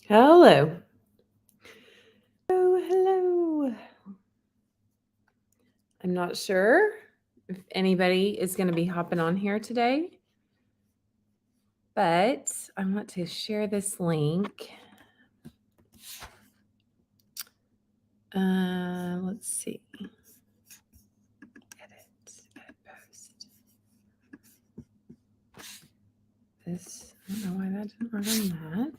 Hello. Hello. I'm not sure if anybody is going to be hopping on here today, but I want to share this link. Let's see. Edit post. This, I don't know why that didn't work on that.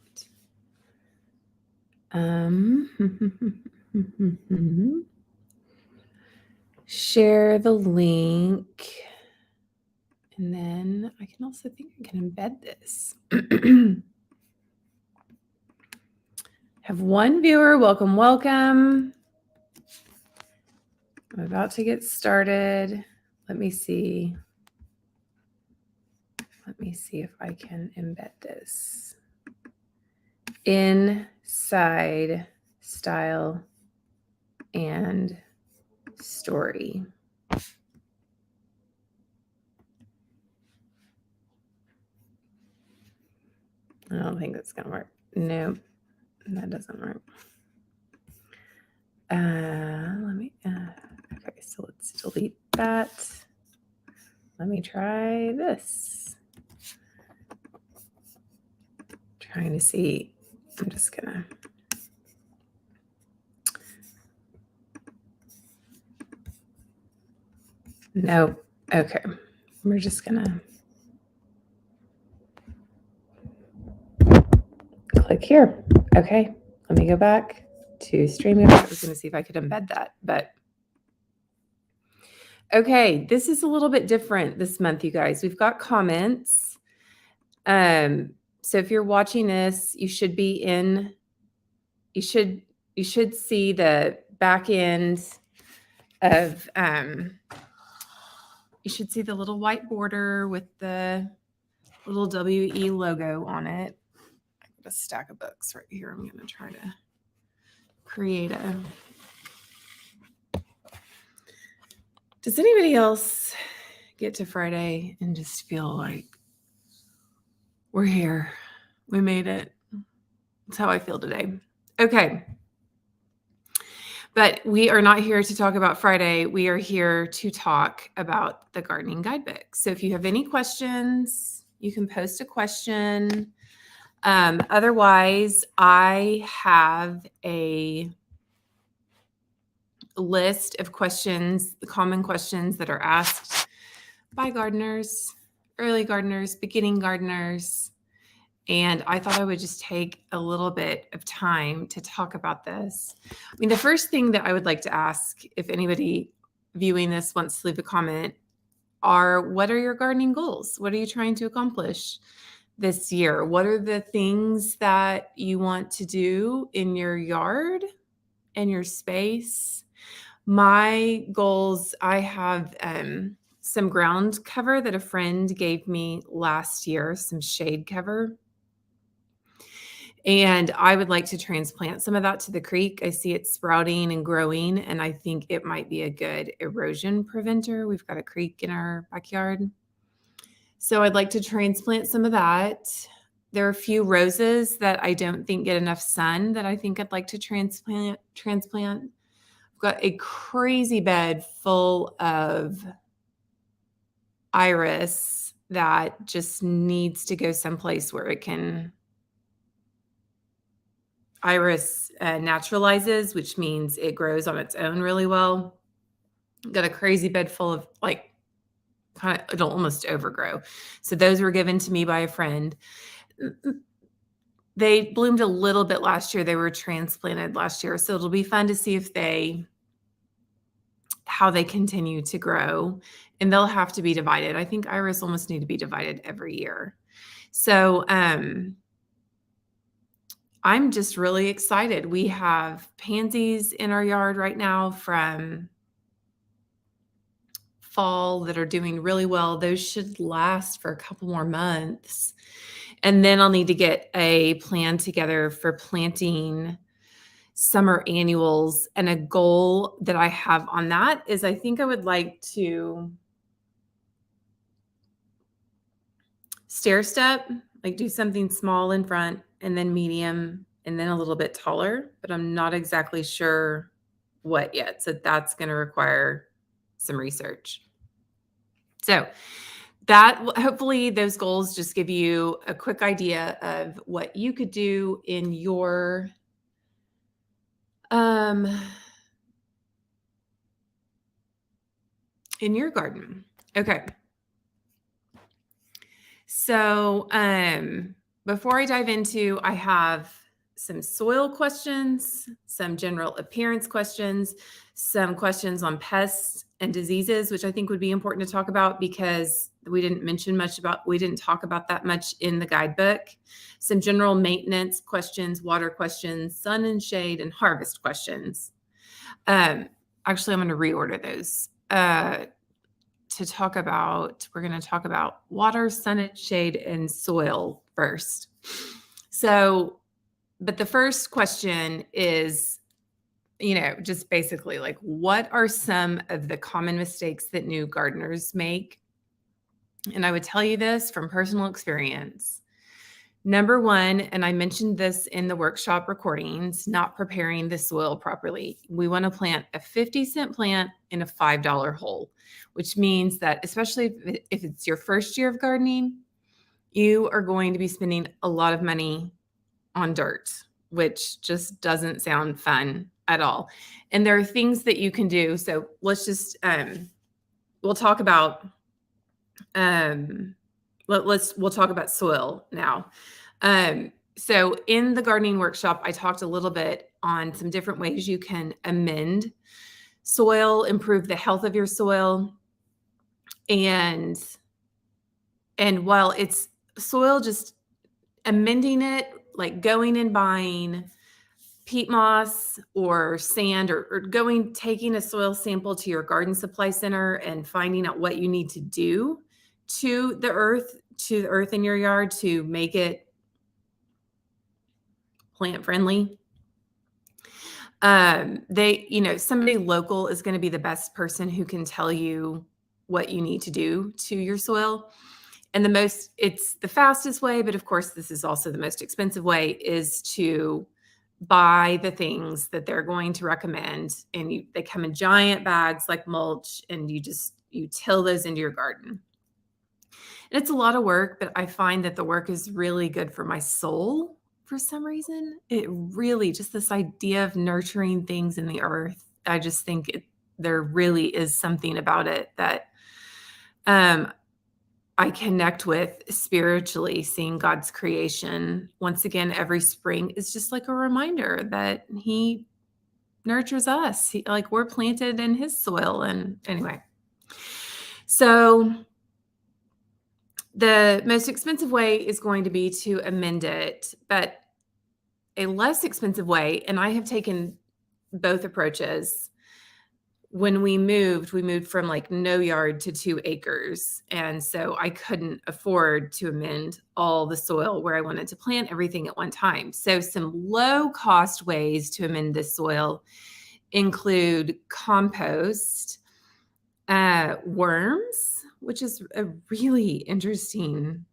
Share the link. And then I can also think I can embed this. Have one viewer. Welcome, welcome. I'm about to get started. Let me see. Let me see if I can embed this. Inside style and story. I don't think that's going to work. Nope, that doesn't work. Okay, so let's delete that. Let me try this. Trying to see. I'm just gonna. Nope. Okay. We're just gonna click here. Okay. Let me go back to StreamYard. I was gonna see if I could embed that, but okay, this is a little bit different this month, you guys. We've got comments. So if you're watching this, you should be in. You should see the back end of. You should see the little white border with the little WE logo on it. I've got a stack of books right here. I'm going to try to create a. Does anybody else get to Friday and just feel like we're here? We made it. That's how I feel today. Okay. But we are not here to talk about Friday. We are here to talk about the gardening guidebook. So if you have any questions, you can post a question. Otherwise, I have a list of questions, the common questions that are asked by gardeners, early gardeners, beginning gardeners. And I thought I would just take a little bit of time to talk about this. I mean, the first thing that I would like to ask, if anybody viewing this wants to leave a comment, are what are your gardening goals? What are you trying to accomplish this year? What are the things that you want to do in your yard and your space? My goals, I have some ground cover that a friend gave me last year, some shade cover. And I would like to transplant some of that to the creek. I see it sprouting and growing, and I think it might be a good erosion preventer. We've got a creek in our backyard. So I'd like to transplant some of that. There are a few roses that I don't think get enough sun that I think I'd like to transplant. I've got a crazy bed full of iris that just needs to go someplace where it can. Iris naturalizes, which means it grows on its own really well. Got a crazy bed full of it'll almost overgrow. So those were given to me by a friend. They bloomed a little bit last year. They were transplanted last year. So it'll be fun to see how they continue to grow, and they'll have to be divided. I think iris almost need to be divided every year. So, I'm just really excited. We have pansies in our yard right now from fall that are doing really well. Those should last for a couple more months. And then I'll need to get a plan together for planting summer annuals. And a goal that I have on that is I think I would like to stair step, like do something small in front and then medium and then a little bit taller, but I'm not exactly sure what yet. So that's going to require some research. So that hopefully those goals just give you a quick idea of what you could do in your garden. Okay. So, before I dive into, I have some soil questions, some general appearance questions, some questions on pests and diseases, which I think would be important to talk about because we didn't talk about that much in the guidebook. Some general maintenance questions, water questions, sun and shade, and harvest questions. Actually, I'm going to reorder those. We're going to talk about water, sun and shade, and soil first. So, but the first question is, just basically like, what are some of the common mistakes that new gardeners make? And I would tell you this from personal experience. Number one, and I mentioned this in the workshop recordings, not preparing the soil properly. We want to plant a 50-cent plant in a $5 hole, which means that especially if it's your first year of gardening, you are going to be spending a lot of money on dirt, which just doesn't sound fun at all. And there are things that you can do. So let's just, we'll talk about, we'll talk about soil now. So in the gardening workshop, I talked a little bit on some different ways you can amend soil, improve the health of your soil. And while it's soil, just amending it, like going and buying peat moss or sand or taking a soil sample to your garden supply center and finding out what you need to do to the earth in your yard to make it plant friendly. Somebody local is going to be the best person who can tell you what you need to do to your soil. And it's the fastest way, but of course, this is also the most expensive way, is to buy the things that they're going to recommend. And they come in giant bags like mulch, and you till those into your garden. And it's a lot of work, but I find that the work is really good for my soul for some reason. It really, just this idea of nurturing things in the earth, I just think there really is something about it that I connect with spiritually. Seeing God's creation once again every spring is just like a reminder that He nurtures us. We're planted in His soil. And anyway, so the most expensive way is going to be to amend it, but a less expensive way, and I have taken both approaches. When we moved from like no yard to 2 acres. And so I couldn't afford to amend all the soil where I wanted to plant everything at one time. So some low cost ways to amend this soil include compost, worms, which is a really interesting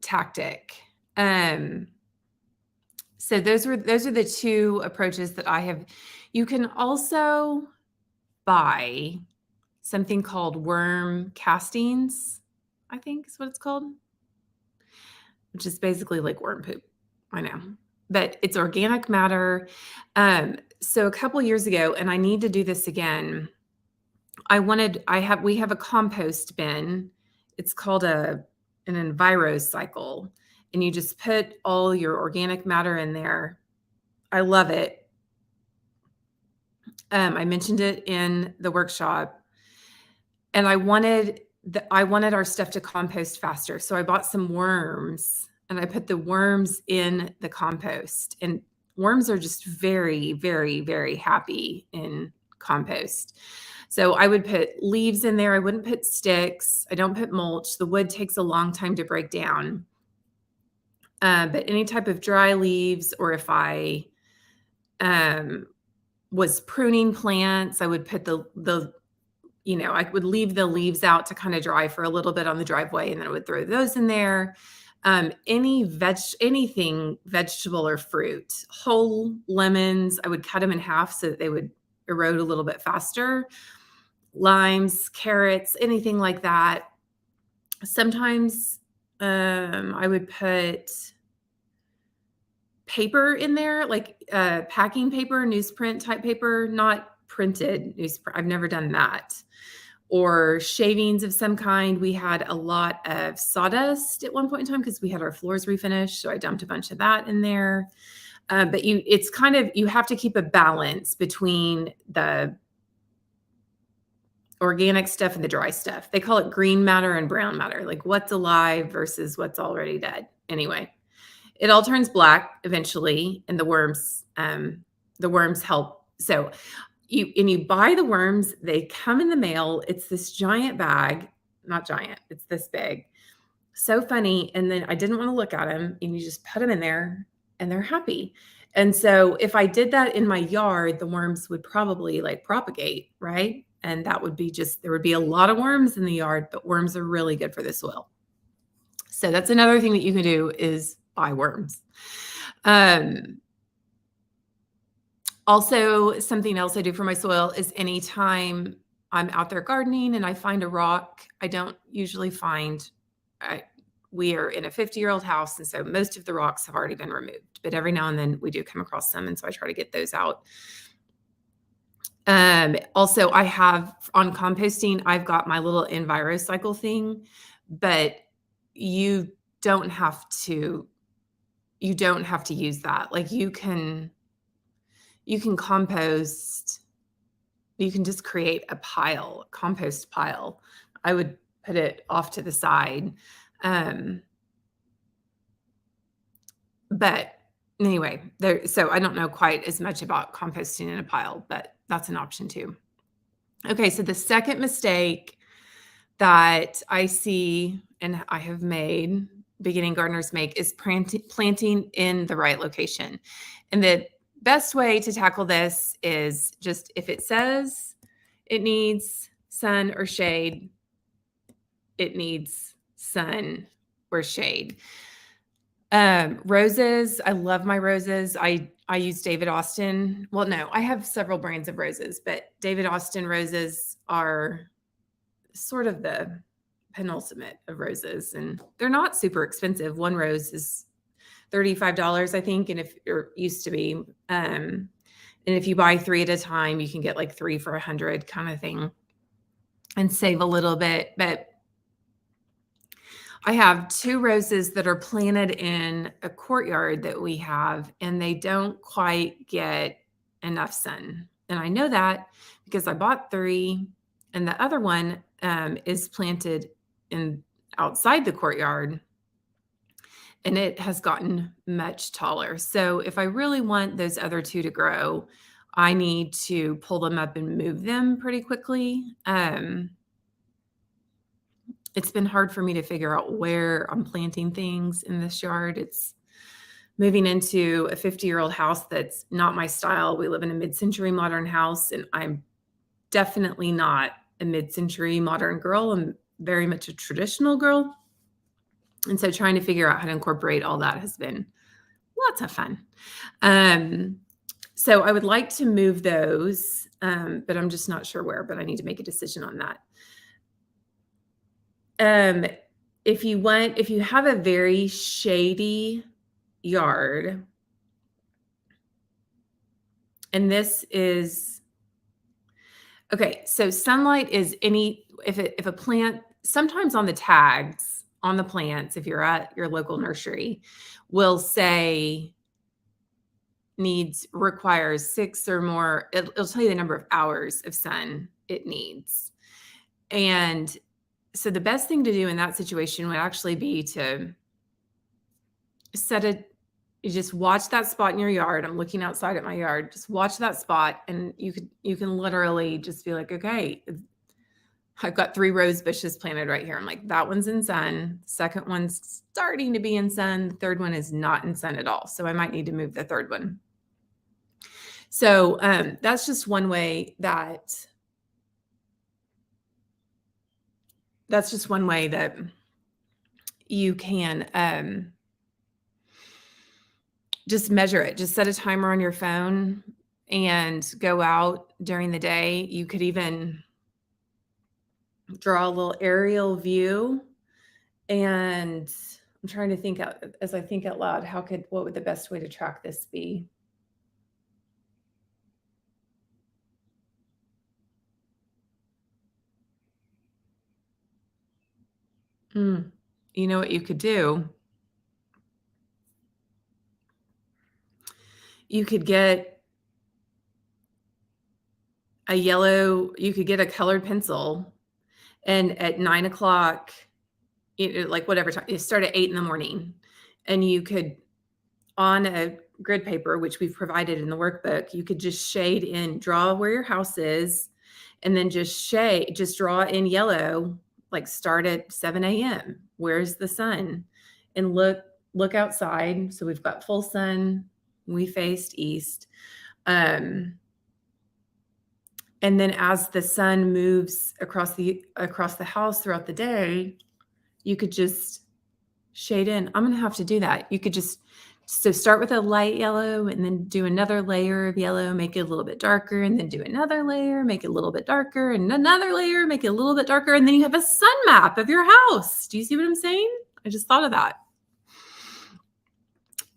tactic. So those are the 2 approaches that I have. You can also buy something called worm castings, I think is what it's called, which is basically like worm poop. I know, but it's organic matter. So a couple years ago, and I need to do this again, we have a compost bin. It's called an EnviroCycle, and you just put all your organic matter in there. I love it. I mentioned it in the workshop, and I wanted our stuff to compost faster. So I bought some worms, and I put the worms in the compost, and worms are just very, very, very happy in compost. So I would put leaves in there. I wouldn't put sticks. I don't put mulch. The wood takes a long time to break down. But any type of dry leaves, or if I was pruning plants, I would put the I would leave the leaves out to kind of dry for a little bit on the driveway, and then I would throw those in there. Anything vegetable or fruit, whole lemons, I would cut them in half so that they would erode a little bit faster. Limes, carrots, anything like that. Sometimes I would put paper in there, like packing paper, newsprint type paper, not printed newsprint. I've never done that. Or shavings of some kind. We had a lot of sawdust at one point in time because we had our floors refinished. So I dumped a bunch of that in there. But it's kind of, you have to keep a balance between the organic stuff and the dry stuff. They call it green matter and brown matter, like what's alive versus what's already dead. Anyway, it all turns black eventually, and the worms help. So you buy the worms, they come in the mail. It's this giant bag, not giant, it's this big. So funny. And then I didn't want to look at them, and you just put them in there and they're happy. And so if I did that in my yard, the worms would probably like propagate, right? And that would be there would be a lot of worms in the yard, but worms are really good for the soil. So that's another thing that you can do is buy worms. Also, something else I do for my soil is anytime I'm out there gardening and I find a rock, I don't usually find, we are in a 50-year-old house, and so most of the rocks have already been removed, but every now and then we do come across some, and so I try to get those out. Also, I have on composting, I've got my little EnviroCycle thing, but you don't have to use that. Like you can compost, you can just create a compost pile. I would put it off to the side. But anyway, so I don't know quite as much about composting in a pile, but that's an option too. Okay, so the second mistake that I see and I have made, beginning gardeners make, is planting in the right location. And the best way to tackle this is just, if it says it needs sun or shade, it needs sun or shade. Roses, I love my roses. I use David Austin. Well, no, I have several brands of roses, but David Austin roses are sort of the penultimate of roses, and they're not super expensive. One rose is $35, I think, and if it used to be, and if you buy 3 at a time, you can get like 3 for $100 kind of thing and save a little bit. But I have 2 roses that are planted in a courtyard that we have, and they don't quite get enough sun. And I know that because I bought 3, and the other one is planted outside the courtyard, and it has gotten much taller. So if I really want those other 2 to grow, I need to pull them up and move them pretty quickly. It's been hard for me to figure out where I'm planting things in this yard. It's moving into a 50-year-old house that's not my style. We live in a mid-century modern house, and I'm definitely not a mid-century modern girl. I'm very much a traditional girl. And so trying to figure out how to incorporate all that has been lots of fun. So I would like to move those, but I'm just not sure where, but I need to make a decision on that. If you have a very shady yard, and this is, okay, so sunlight is if a plant, sometimes on the tags on the plants, if you're at your local nursery, will say requires 6 or more, it'll tell you the number of hours of sun it needs. And so the best thing to do in that situation would actually be to you just watch that spot in your yard. I'm looking outside at my yard. Just watch that spot, and you can literally just be like, okay, I've got 3 rose bushes planted right here. I'm like, that one's in sun. Second one's starting to be in sun. The third one is not in sun at all. So I might need to move the third one. So that's just one way that that's just one way that you can just measure it. Just set a timer on your phone and go out during the day. You could even draw a little aerial view. And I'm trying to think out as I think out loud, what would the best way to track this be? Mm. You know what you could do? You could get you could get a colored pencil, and at 9 o'clock, like whatever time, you start at 8 in the morning, and you could, on a grid paper, which we've provided in the workbook, you could just shade in, draw where your house is, and then just draw in yellow, like start at 7 a.m. Where's the sun? And look outside. So we've got full sun. We faced east. And then as the sun moves across the house throughout the day, you could just shade in. I'm going to have to do that. You could just start with a light yellow and then do another layer of yellow, make it a little bit darker, and then do another layer, make it a little bit darker, and another layer, make it a little bit darker, and then you have a sun map of your house. Do you see what I'm saying? I just thought of that.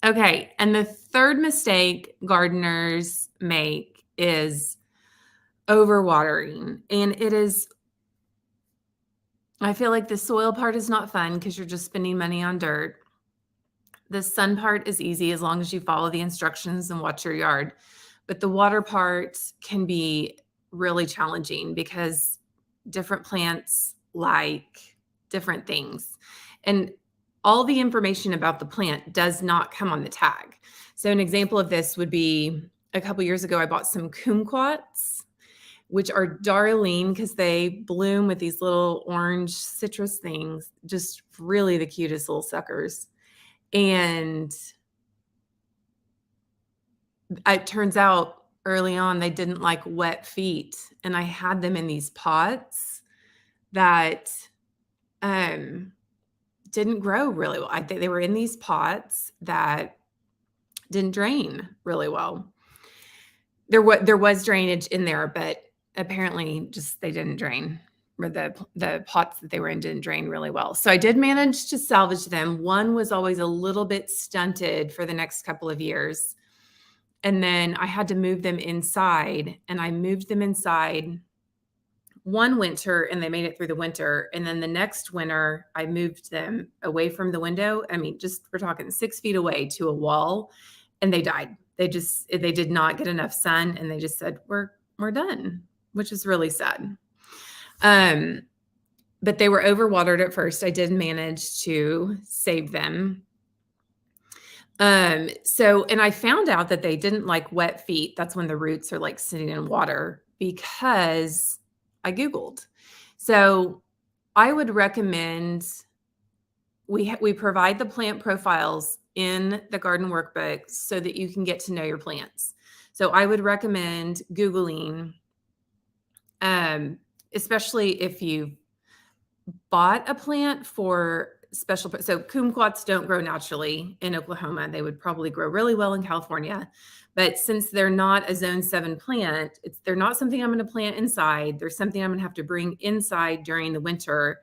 Okay, and the third mistake gardeners make is overwatering. And I feel like the soil part is not fun because you're just spending money on dirt. The sun part is easy as long as you follow the instructions and watch your yard. But the water part can be really challenging because different plants like different things. And all the information about the plant does not come on the tag. So an example of this would be a couple years ago, I bought some kumquats, which are darling because they bloom with these little orange citrus things, just really the cutest little suckers. And it turns out early on they didn't like wet feet, and I had them in these pots that didn't grow really well. They were in these pots that didn't drain really well. There was drainage in there, but apparently just they didn't drain, or the pots that they were in didn't drain really well. So I did manage to salvage them. One was always a little bit stunted for the next couple of years. And then I had to move them inside, and I moved them inside one winter and they made it through the winter. And then the next winter I moved them away from the window. I mean, we're talking 6 feet away to a wall, and they died. They did not get enough sun, and they just said, we're done, which is really sad. But they were overwatered at first. I did manage to save them. And I found out that they didn't like wet feet. That's when the roots are like sitting in water, because I Googled. So I would recommend we provide the plant profiles in the garden workbook so that you can get to know your plants. So I would recommend Googling, especially if you bought a plant for special. So kumquats don't grow naturally in Oklahoma. They would probably grow really well in California. But since they're not a zone 7 plant, they're not something I'm going to plant inside. There's something I'm going to have to bring inside during the winter.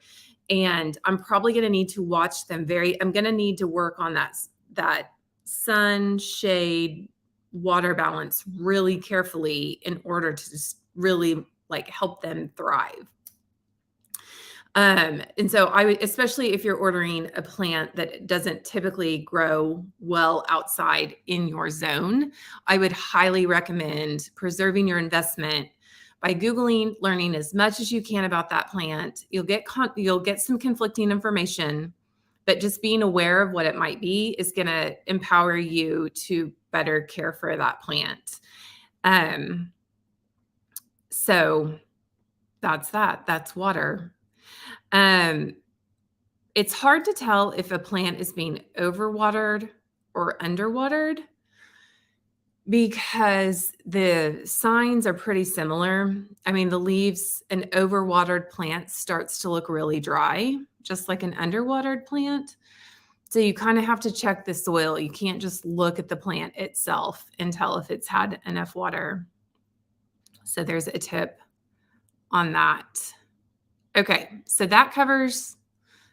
And I'm probably going to need to watch them I'm going to need to work on that sun, shade, water balance really carefully in order to just really like help them thrive. And so I would, especially if you're ordering a plant that doesn't typically grow well outside in your zone, I would highly recommend preserving your investment by Googling, learning as much as you can about that plant. You'll get some conflicting information, but just being aware of what it might be is going to empower you to better care for that plant. So that's water. It's hard to tell if a plant is being overwatered or underwatered. because the signs are pretty similar. I mean, the leaves, an overwatered plant starts to look really dry, just like an underwatered plant. So you kind of have to check the soil. You can't just look at the plant itself and tell if it's had enough water. So there's a tip on that. Okay, so that covers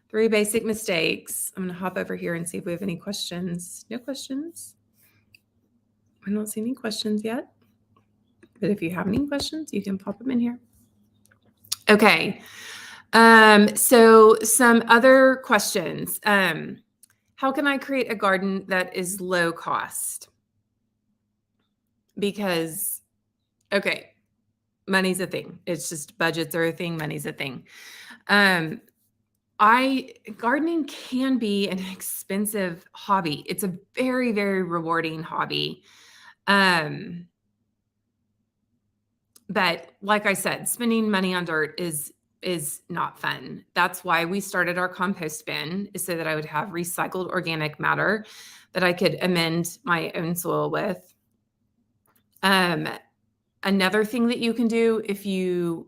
3 basic mistakes. I'm going to hop over here and see if we have any questions. No questions? I don't see any questions yet. But if you have any questions, you can pop them in here. Okay. So some other questions. How can I create a garden that is low cost? Because, okay, money's a thing. It's just budgets are a thing. Money's a thing. Gardening can be an expensive hobby. It's a very, very rewarding hobby. But like I said, spending money on dirt is not fun. That's why we started our compost bin, is so that I would have recycled organic matter that I could amend my own soil with. Another thing that you can do if you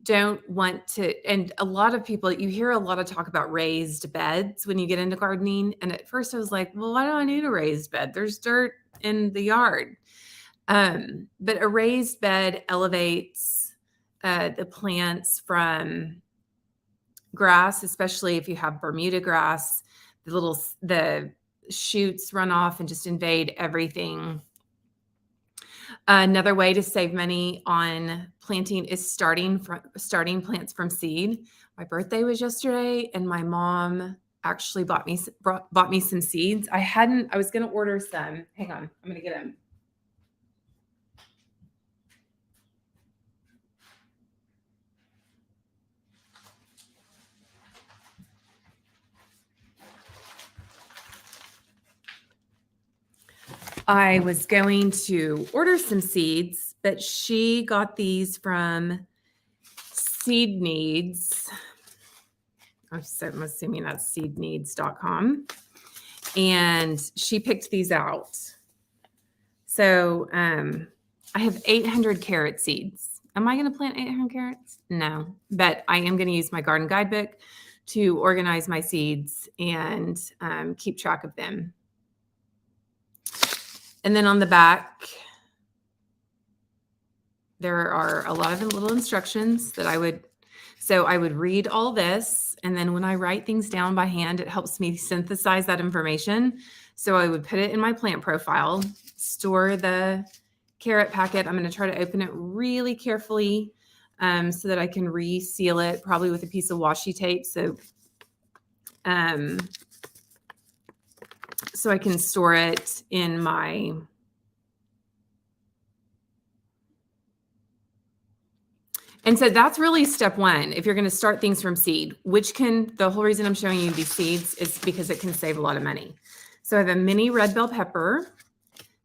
don't want to, and a lot of people, you hear a lot of talk about raised beds when you get into gardening. And at first I was like, well, why do I need a raised bed? There's dirt in the yard. But a raised bed elevates the plants from grass, especially if you have Bermuda grass. The shoots run off and just invade everything. Another way to save money on planting is starting plants from seed. My birthday was yesterday, and my mom actually bought me some seeds. I was going to order some. Hang on, I'm going to get them. I was going to order some seeds, but she got these from Seed Needs. I'm assuming that's seedneeds.com. And she picked these out. So I have 800 carrot seeds. Am I going to plant 800 carrots? No, but I am going to use my garden guidebook to organize my seeds and keep track of them. And then on the back, there are a lot of little instructions that I would read all this. And then when I write things down by hand, it helps me synthesize that information. So I would put it in my plant profile, store the carrot packet. I'm going to try to open it really carefully so that I can reseal it, probably with a piece of washi tape. So I can store it in my And so that's really step one. If you're going to start things from seed, the whole reason I'm showing you these seeds is because it can save a lot of money. So I have a mini red bell pepper,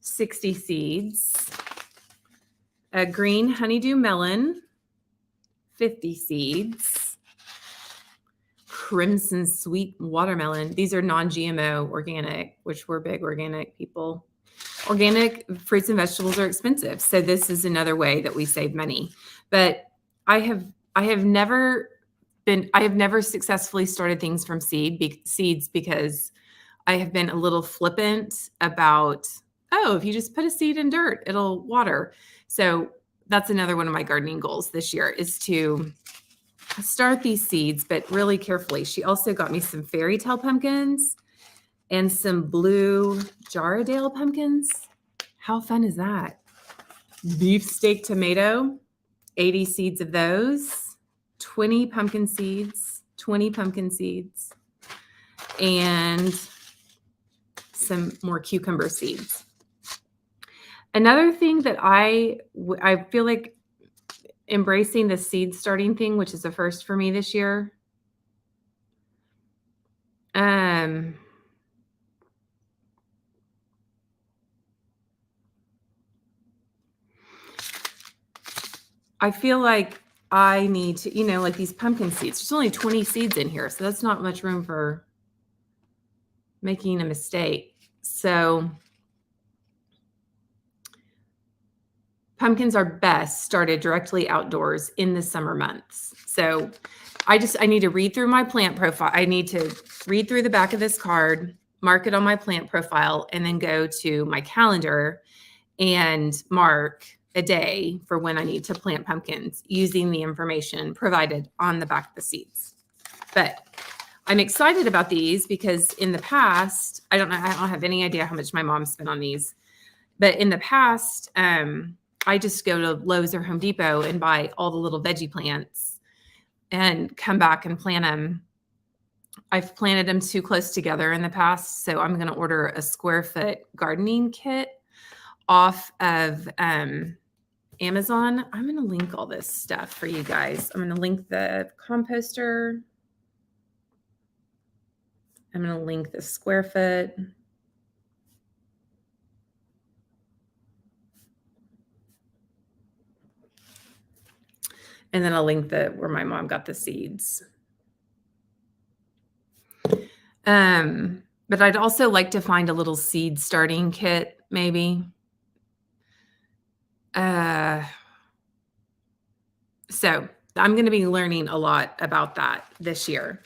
60 seeds, a green honeydew melon, 50 seeds, crimson sweet watermelon. These are non-GMO organic, which we're big organic people. Organic fruits and vegetables are expensive. So this is another way that we save money. But I have never successfully started things from seeds because I have been a little flippant about, if you just put a seed in dirt, it'll water. So that's another one of my gardening goals this year, is to start these seeds, but really carefully. She also got me some fairy tale pumpkins and some blue Jarradale pumpkins. How fun is that? Beefsteak tomato, 80 seeds of those, 20 pumpkin seeds, and some more cucumber seeds. Another thing that I feel like embracing the seed starting thing, which is a first for me this year. I feel like I need to, like these pumpkin seeds, there's only 20 seeds in here, so that's not much room for making a mistake. So pumpkins are best started directly outdoors in the summer months. So I need to read through my plant profile. I need to read through the back of this card, mark it on my plant profile, and then go to my calendar and mark a day for when I need to plant pumpkins using the information provided on the back of the seeds. But I'm excited about these because in the past, I don't have any idea how much my mom spent on these, but in the past, I just go to Lowe's or Home Depot and buy all the little veggie plants and come back and plant them. I've planted them too close together in the past, so I'm going to order a square foot gardening kit off of Amazon. I'm going to link all this stuff for you guys. I'm going to link the composter. I'm going to link the square foot. And then I'll link where my mom got the seeds. But I'd also like to find a little seed starting kit, maybe. So I'm going to be learning a lot about that this year.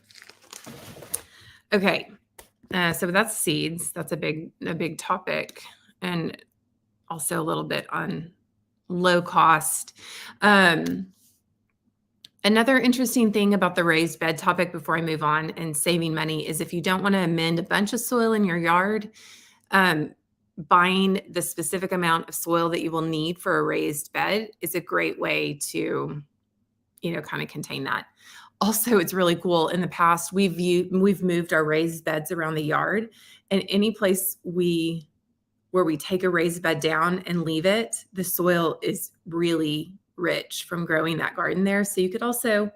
Okay. So that's seeds. That's a big topic, and also a little bit on low cost. Another interesting thing about the raised bed topic before I move on and saving money is if you don't want to amend a bunch of soil in your yard, buying the specific amount of soil that you will need for a raised bed is a great way to, kind of contain that. Also, it's really cool. In the past, we've moved our raised beds around the yard, and any place where we take a raised bed down and leave it, the soil is really rich from growing that garden there. So you could also,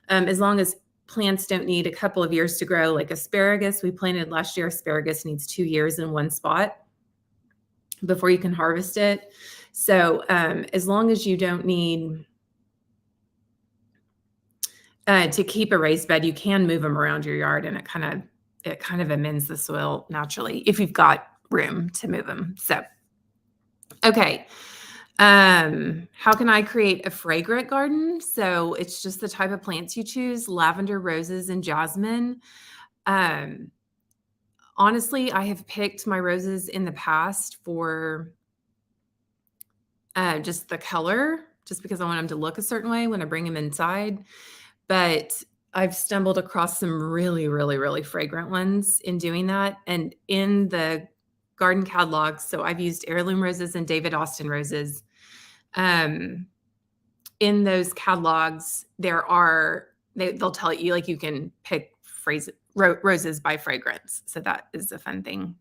as long as plants don't need a couple of years to grow, like asparagus, we planted last year, asparagus needs 2 years in one spot before you can harvest it. So as long as you don't need to keep a raised bed, you can move them around your yard, and it kind of amends the soil naturally if you've got room to move them. So, okay. How can I create a fragrant garden? So it's just the type of plants you choose: lavender, roses, and jasmine. Honestly, I have picked my roses in the past for just the color, just because I want them to look a certain way when I bring them inside. But I've stumbled across some really, really, really fragrant ones in doing that. And in the garden catalogs, so I've used heirloom roses and David Austin roses. In those catalogs, they'll tell you, like, you can pick roses by fragrance. So that is a fun thing.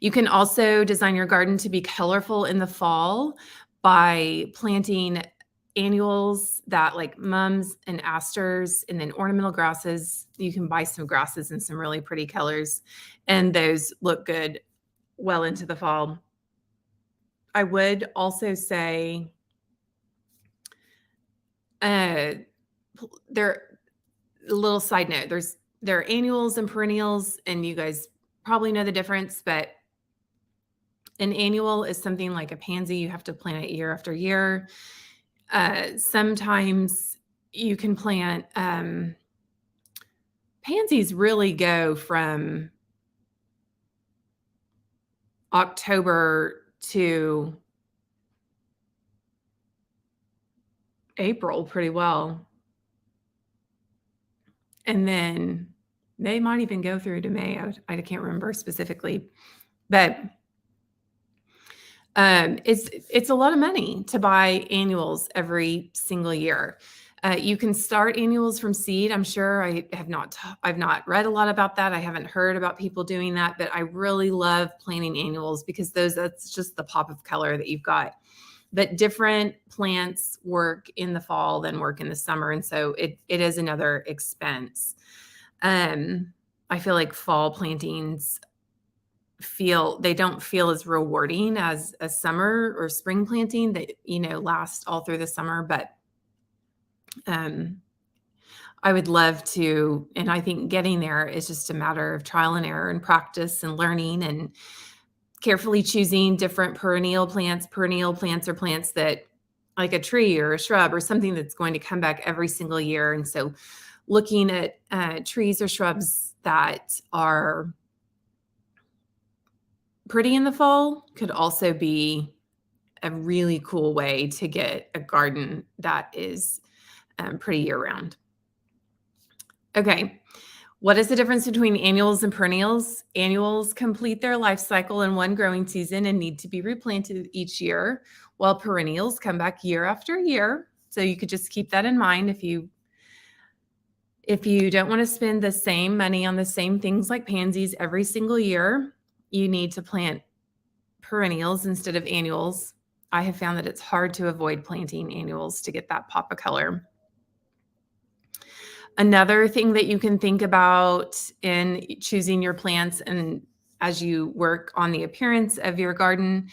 You can also design your garden to be colorful in the fall by planting annuals that, like mums and asters, and then ornamental grasses. You can buy some grasses in some really pretty colors, and those look good well into the fall. I would also say there, a little side note, there are annuals and perennials, and you guys probably know the difference, but an annual is something like a pansy. You have to plant it year after year. Sometimes you can plant pansies really go from October to April pretty well. And then they might even go through to May. I can't remember specifically, but it's a lot of money to buy annuals every single year. You can start annuals from seed. I'm sure I've not read a lot about that. I haven't heard about people doing that, but I really love planting annuals because that's just the pop of color that you've got. But different plants work in the fall than work in the summer. And so it is another expense. I feel like fall plantings they don't feel as rewarding as a summer or spring planting that, last all through the summer. But I would love to, and I think getting there is just a matter of trial and error and practice and learning and carefully choosing different perennial plants. Perennial plants are plants that, like a tree or a shrub or something that's going to come back every single year. And so looking at trees or shrubs that are pretty in the fall could also be a really cool way to get a garden that is pretty year round. Okay. What is the difference between annuals and perennials? Annuals complete their life cycle in one growing season and need to be replanted each year, while perennials come back year after year. So you could just keep that in mind if you don't want to spend the same money on the same things like pansies every single year. You need to plant perennials instead of annuals. I have found that it's hard to avoid planting annuals to get that pop of color. Another thing that you can think about in choosing your plants and as you work on the appearance of your garden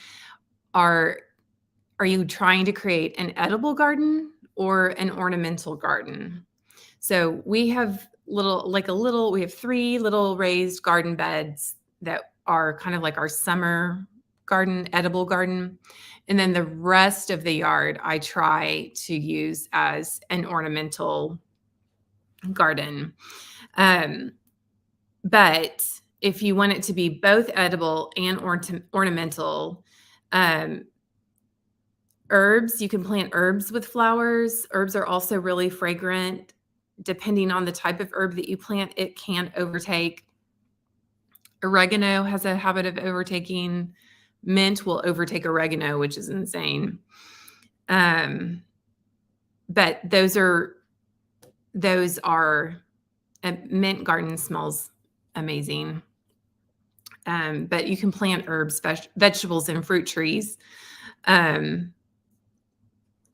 are you trying to create an edible garden or an ornamental garden? So we have we have 3 little raised garden beds that are kind of like our summer garden, edible garden. And then the rest of the yard I try to use as an ornamental garden. But if you want it to be both edible and ornamental, herbs, you can plant herbs with flowers. Herbs are also really fragrant. Depending on the type of herb that you plant, it can overtake. Oregano has a habit of overtaking. Mint will overtake oregano, which is insane. But those are a mint garden smells amazing. But you can plant herbs, vegetables, and fruit trees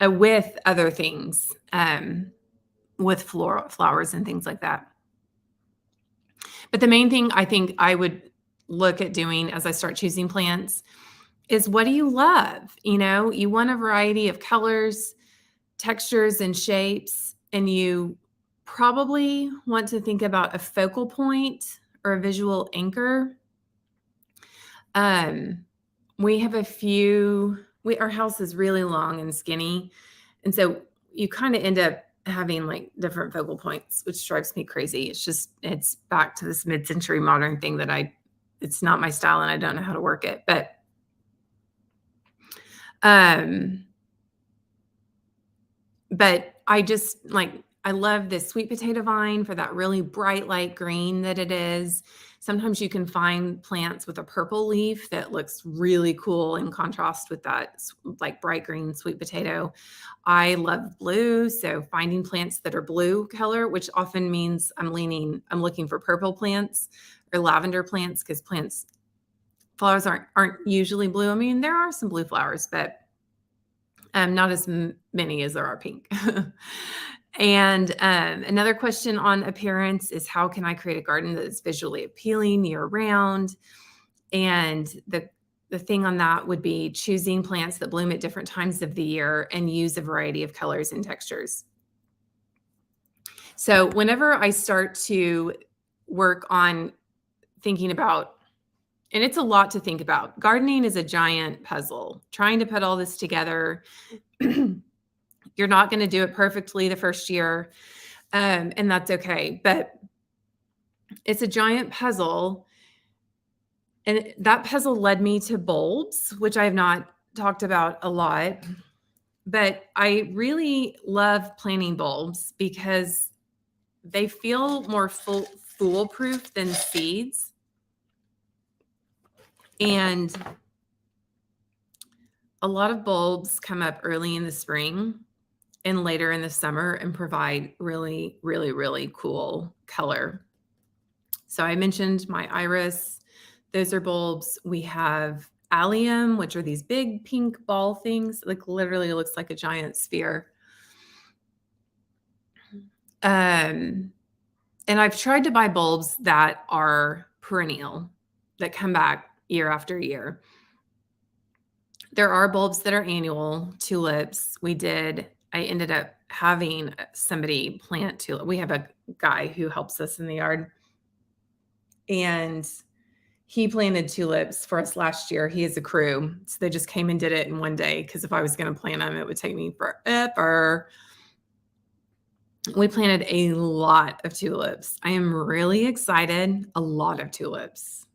with other things, with flowers and things like that. But the main thing I think I would look at doing as I start choosing plants is, what do you love? You want a variety of colors, textures, and shapes, and you probably want to think about a focal point or a visual anchor. We have our house is really long and skinny. And so you kind of end up having like different focal points, which drives me crazy. It's back to this mid-century modern thing that it's not my style and I don't know how to work it. But I love this sweet potato vine for that really bright light green that it is. Sometimes you can find plants with a purple leaf that looks really cool in contrast with that like bright green sweet potato. I love blue, so finding plants that are blue color, which often means I'm looking for purple plants or lavender plants, because flowers aren't usually blue. I mean, there are some blue flowers, but not as many as there are pink. And another question on appearance is, how can I create a garden that is visually appealing year round? And the thing on that would be choosing plants that bloom at different times of the year and use a variety of colors and textures. So whenever I start to work on thinking about, and it's a lot to think about, gardening is a giant puzzle, trying to put all this together. You're not going to do it perfectly the first year, and that's okay. But it's a giant puzzle, and that puzzle led me to bulbs, which I have not talked about a lot. But I really love planting bulbs because they feel more foolproof than seeds. And a lot of bulbs come up early in the spring and later in the summer and provide really, really, really cool color. So I mentioned my iris. Those are bulbs. We have allium, which are these big pink ball things, like literally looks like a giant sphere. And I've tried to buy bulbs that are perennial, that come back year after year. There are bulbs that are annual, tulips. I ended up having somebody plant tulip. We have a guy who helps us in the yard, and he planted tulips for us last year. He has a crew. So they just came and did it in one day, because if I was going to plant them, it would take me forever. We planted a lot of tulips. I am really excited. A lot of tulips.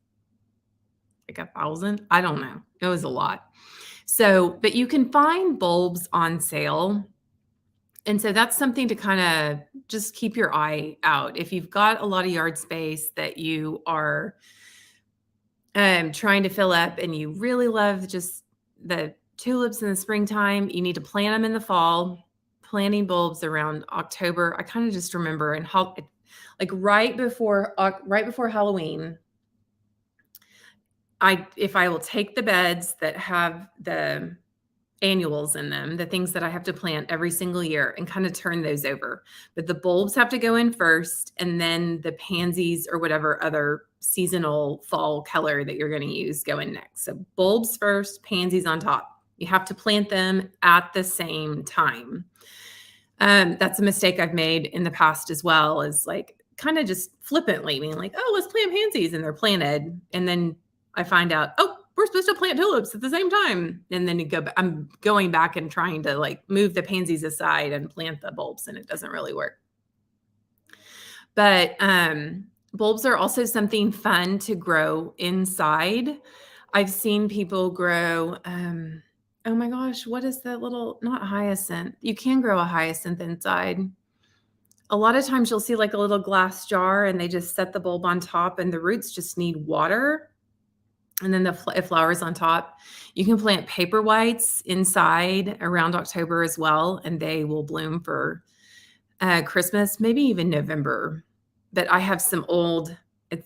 Like 1,000? I don't know. It was a lot. So, but you can find bulbs on sale. And so that's something to kind of just keep your eye out. If you've got a lot of yard space that you are trying to fill up and you really love just the tulips in the springtime, you need to plant them in the fall. Planting bulbs around October. I kind of just remember like right before Halloween, if I will take the beds that have the annuals in them, the things that I have to plant every single year, and kind of turn those over. But the bulbs have to go in first, and then the pansies or whatever other seasonal fall color that you're going to use go in next. So bulbs first, pansies on top. You have to plant them at the same time. That's a mistake I've made in the past as well, is like kind of just flippantly being like, oh, let's plant pansies, and they're planted. And then I find out, oh, we're supposed to plant tulips at the same time. And then I'm going back and trying to like move the pansies aside and plant the bulbs, and it doesn't really work. But bulbs are also something fun to grow inside. I've seen people grow, oh my gosh, what is that little, not hyacinth. You can grow a hyacinth inside. A lot of times you'll see like a little glass jar, and they just set the bulb on top, and the roots just need water. And then it flowers on top. You can plant paper whites inside around October as well, and they will bloom for Christmas, maybe even November. But I have some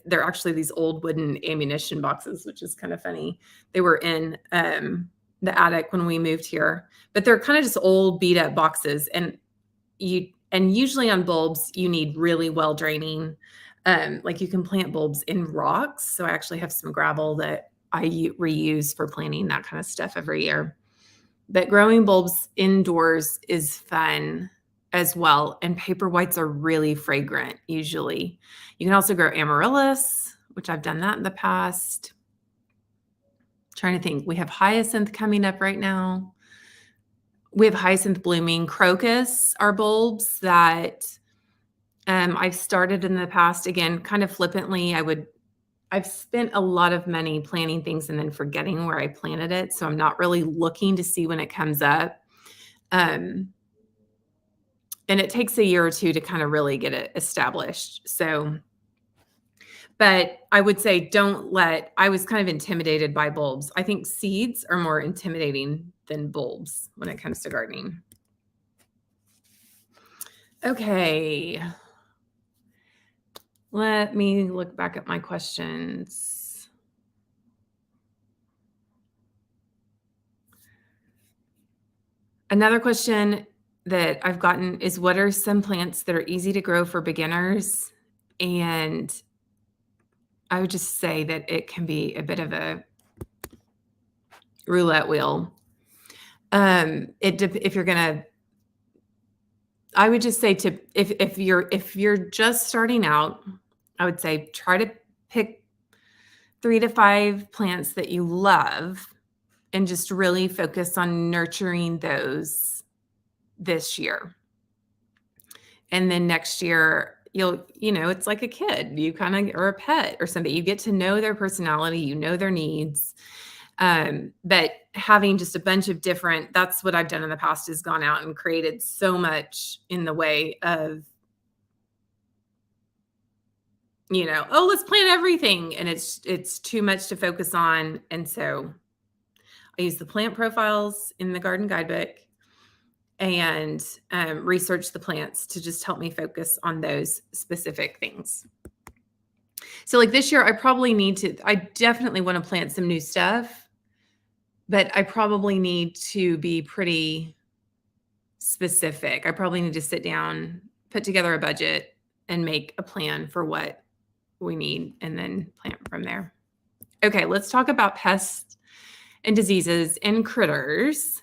they're actually these old wooden ammunition boxes, which is kind of funny. They were in the attic when we moved here, but they're kind of just old beat up boxes. And usually on bulbs, you need really well draining. Like you can plant bulbs in rocks. So I actually have some gravel that I reuse for planting that kind of stuff every year. But growing bulbs indoors is fun as well. And paper whites are really fragrant usually. You can also grow amaryllis, which I've done that in the past. Trying to think. We have hyacinth coming up right now. We have hyacinth blooming. Crocus are bulbs that I've started in the past. Again, kind of flippantly, I've spent a lot of money planting things and then forgetting where I planted it. So I'm not really looking to see when it comes up. And it takes a year or two to kind of really get it established. So, but I would say I was kind of intimidated by bulbs. I think seeds are more intimidating than bulbs when it comes to gardening. Okay. Let me look back at my questions. Another question that I've gotten is, what are some plants that are easy to grow for beginners? And I would just say that it can be a bit of a roulette wheel. If you're gonna, I would just say if you're just starting out, I would say try to pick 3 to 5 plants that you love and just really focus on nurturing those this year. And then next year, it's like a kid. You kind of, or a pet or somebody, you get to know their personality, you know their needs. But having just a bunch of that's what I've done in the past, is gone out and created so much in the way of, oh, let's plant everything. And it's too much to focus on. And so I use the plant profiles in the garden guidebook and research the plants to just help me focus on those specific things. So like this year, I definitely want to plant some new stuff, but I probably need to be pretty specific. I probably need to sit down, put together a budget, and make a plan for what we need, and then plant from there. Okay, let's talk about pests and diseases and critters.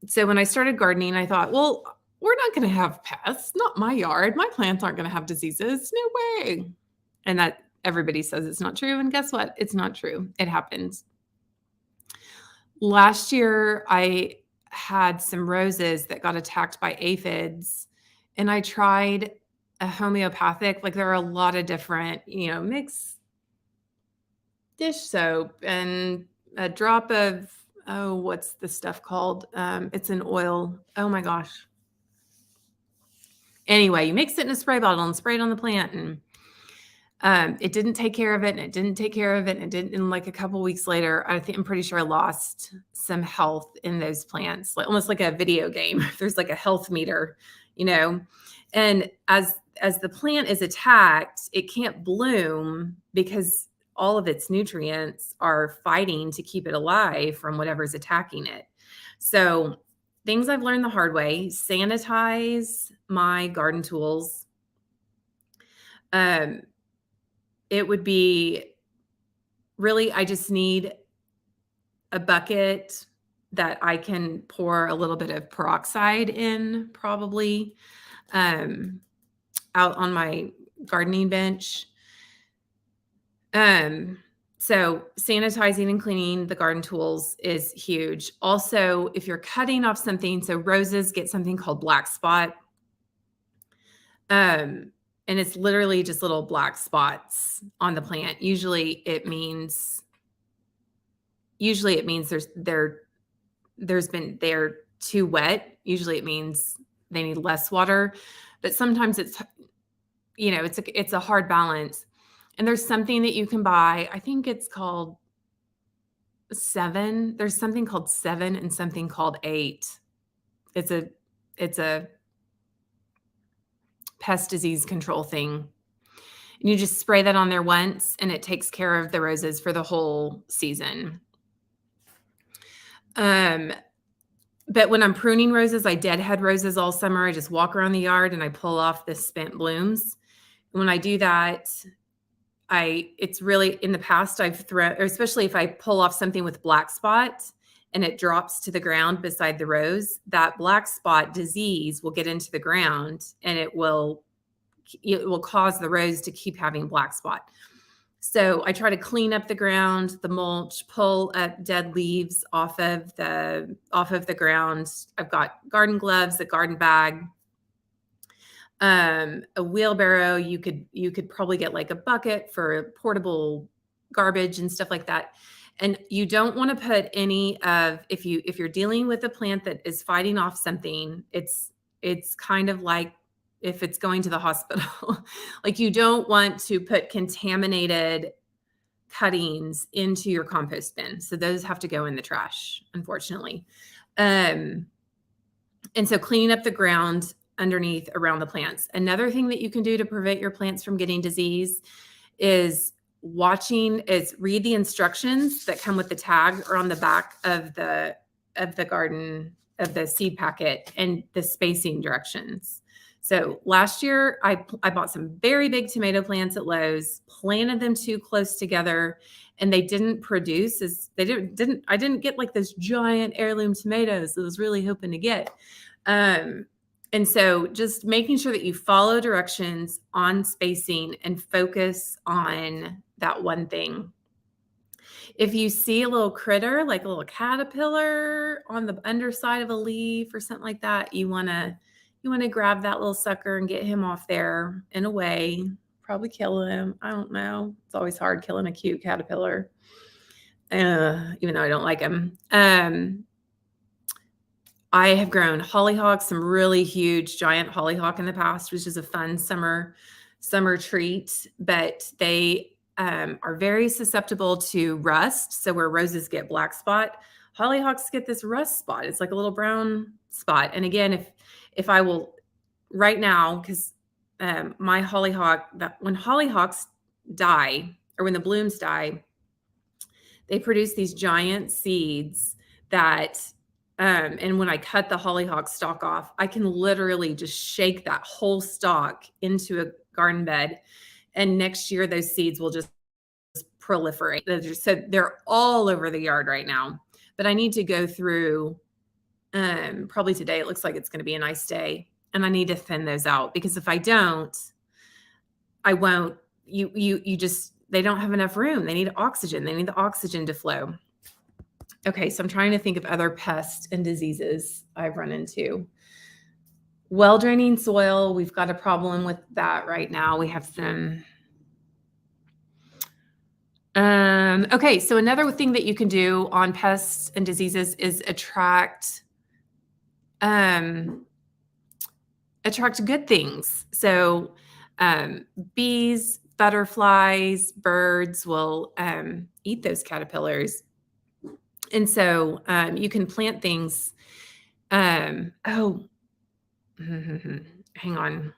So when I started gardening, I thought, well, we're not going to have pests, not my yard. My plants aren't going to have diseases. No way. And that everybody says it's not true. And guess what? It's not true. It happens. Last year, I had some roses that got attacked by aphids, and I tried a homeopathic. Like there are a lot of different, mix dish soap and a drop of, what's the stuff called? It's an oil. Oh my gosh. Anyway, you mix it in a spray bottle and spray it on the plant, and it didn't take care of it, and it didn't take care of it, and it didn't. And like a couple weeks later, I'm pretty sure I lost some health in those plants, like almost like a video game. There's like a health meter, and as the plant is attacked, it can't bloom because all of its nutrients are fighting to keep it alive from whatever's attacking it. So things I've learned the hard way: sanitize my garden tools. It would be really, I just need a bucket that I can pour a little bit of peroxide in, probably, out on my gardening bench. So sanitizing and cleaning the garden tools is huge. Also, if you're cutting off something, so roses get something called black spot. And it's literally just little black spots on the plant. Usually it means they're too wet. Usually it means they need less water, but sometimes it's a hard balance. And there's something that you can buy. I think it's called 7. There's something called 7 and something called 8. It's a pest disease control thing. And you just spray that on there once, and it takes care of the roses for the whole season. But when I'm pruning roses, I deadhead roses all summer. I just walk around the yard and I pull off the spent blooms. And when I do that, it's really, in the past, I've thrown, especially if I pull off something with black spot and it drops to the ground beside the rose, that black spot disease will get into the ground, and it will cause the rose to keep having black spot. So I try to clean up the ground, the mulch, pull up dead leaves off of the ground. I've got garden gloves, a garden bag, a wheelbarrow. You could probably get like a bucket for portable garbage and stuff like that. And you don't want to put any of, if you're dealing with a plant that is fighting off something, it's kind of like if it's going to the hospital. Like, you don't want to put contaminated cuttings into your compost bin. So those have to go in the trash, unfortunately. And so cleaning up the ground underneath around the plants. Another thing that you can do to prevent your plants from getting disease is read the instructions that come with the tag or on the back of the garden, of the seed packet, and the spacing directions. So last year I bought some very big tomato plants at Lowe's, planted them too close together, and they didn't produce I didn't get like this giant heirloom tomatoes that I was really hoping to get. And so just making sure that you follow directions on spacing and focus on that one thing. If you see a little critter, like a little caterpillar on the underside of a leaf or something like that, you want to grab that little sucker and get him off there and away. Probably kill him. I don't know. It's always hard killing a cute caterpillar, even though I don't like him. I have grown hollyhocks, some really huge giant hollyhock in the past, which is a fun summer treat, but they are very susceptible to rust. So where roses get black spot, hollyhocks get this rust spot. It's like a little brown spot. And again, if I will right now, because my hollyhock, when hollyhocks die, or when the blooms die, they produce these giant seeds that, and when I cut the hollyhock stalk off, I can literally just shake that whole stalk into a garden bed. And next year, those seeds will just proliferate. So they're all over the yard right now. But I need to go through, probably today. It looks like it's going to be a nice day. And I need to thin those out, because if I don't, I won't they don't have enough room. They need oxygen. They need the oxygen to flow. Okay, so I'm trying to think of other pests and diseases I've run into. Well draining soil, we've got a problem with that right now. We have some. Okay, so another thing that you can do on pests and diseases is attract good things. So bees, butterflies, birds will eat those caterpillars. And so you can plant things. Hang on.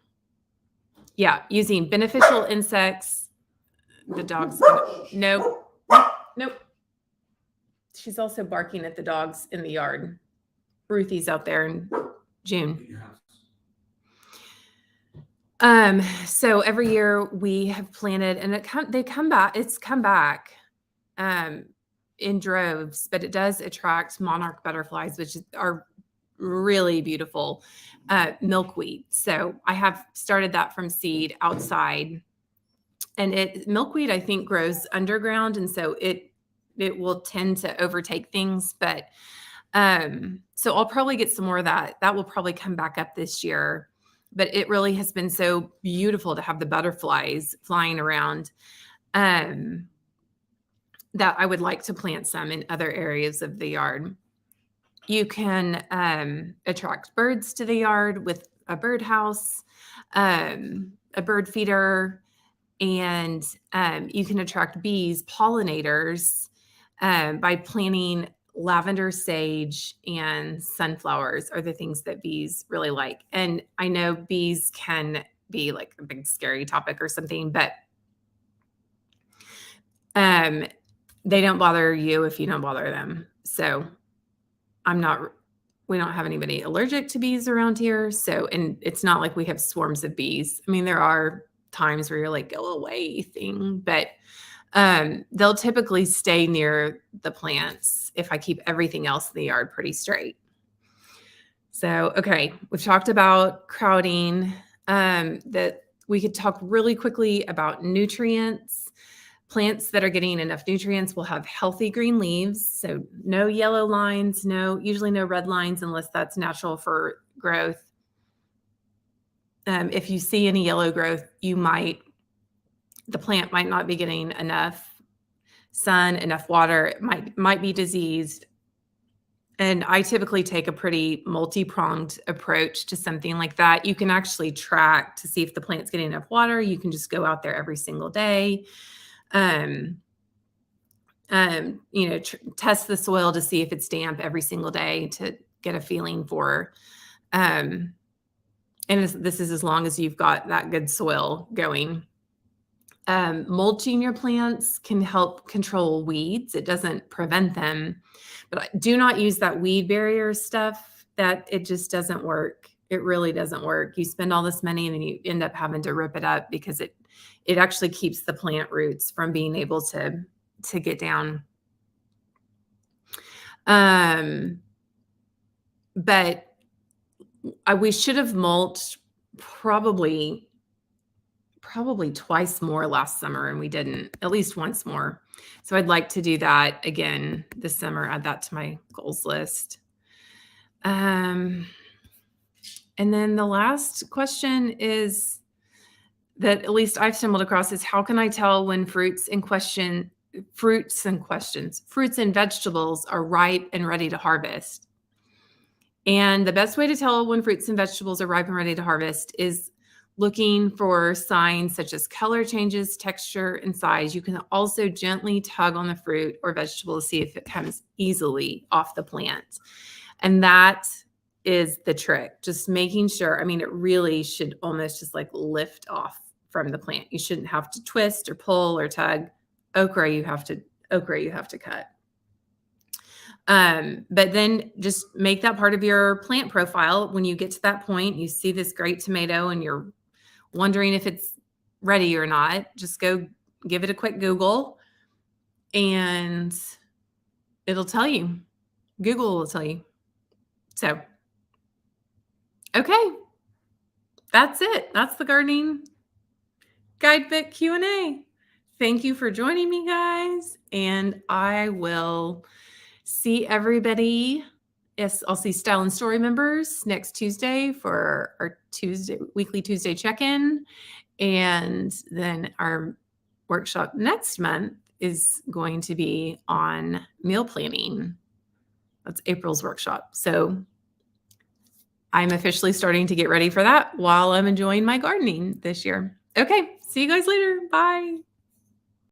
Yeah, using beneficial insects. The dog's nope. She's also barking at the dogs in the yard. Ruthie's out there in June. So every year we have planted, and they come back. It's come back in droves, but it does attract monarch butterflies, which are really beautiful milkweed. So I have started that from seed outside, and milkweed I think grows underground, and so it will tend to overtake things. But so I'll probably get some more of that. That will probably come back up this year. But it really has been so beautiful to have the butterflies flying around that I would like to plant some in other areas of the yard. You can attract birds to the yard with a birdhouse, a bird feeder, and you can attract bees, pollinators, by planting lavender, sage, and sunflowers are the things that bees really like. And I know bees can be like a big scary topic or something, but they don't bother you if you don't bother them. So we don't have anybody allergic to bees around here. So, and it's not like we have swarms of bees. I mean, there are times where you're like, go away thing, but they'll typically stay near the plants if I keep everything else in the yard pretty straight. So, okay, we've talked about crowding, that we could talk really quickly about nutrients. Plants that are getting enough nutrients will have healthy green leaves. So no yellow lines, usually no red lines unless that's natural for growth. If you see any yellow growth, the plant might not be getting enough sun, enough water. It might be diseased. And I typically take a pretty multi-pronged approach to something like that. You can actually track to see if the plant's getting enough water. You can just go out there every single day. Test the soil to see if it's damp every single day to get a feeling for, and this is as long as you've got that good soil going. Mulching your plants can help control weeds. It doesn't prevent them, but do not use that weed barrier stuff. That it just doesn't work. It really doesn't work. You spend all this money and then you end up having to rip it up because it actually keeps the plant roots from being able to get down. But we should have mulched probably twice more last summer, and we didn't, at least once more. So I'd like to do that again this summer, add that to my goals list. And then the last question is that at least I've stumbled across is, how can I tell when fruits and vegetables are ripe and ready to harvest? And the best way to tell when fruits and vegetables are ripe and ready to harvest is looking for signs such as color changes, texture, and size. You can also gently tug on the fruit or vegetable to see if it comes easily off the plant. And that is the trick. Just making sure, it really should almost just like lift off from the plant. You shouldn't have to twist or pull or tug. Okra you have to cut. But then just make that part of your plant profile. When you get to that point, you see this great tomato and you're wondering if it's ready or not, just go give it a quick Google and it'll tell you. Google will tell you. So, okay, that's it. That's the gardening Guidebook Q&A. Thank you for joining me, guys, and I will see everybody. Yes, I'll see Style and Story members next Tuesday for our weekly Tuesday check-in. And then our workshop next month is going to be on meal planning. That's April's workshop. So I'm officially starting to get ready for that while I'm enjoying my gardening this year. Okay, see you guys later. Bye.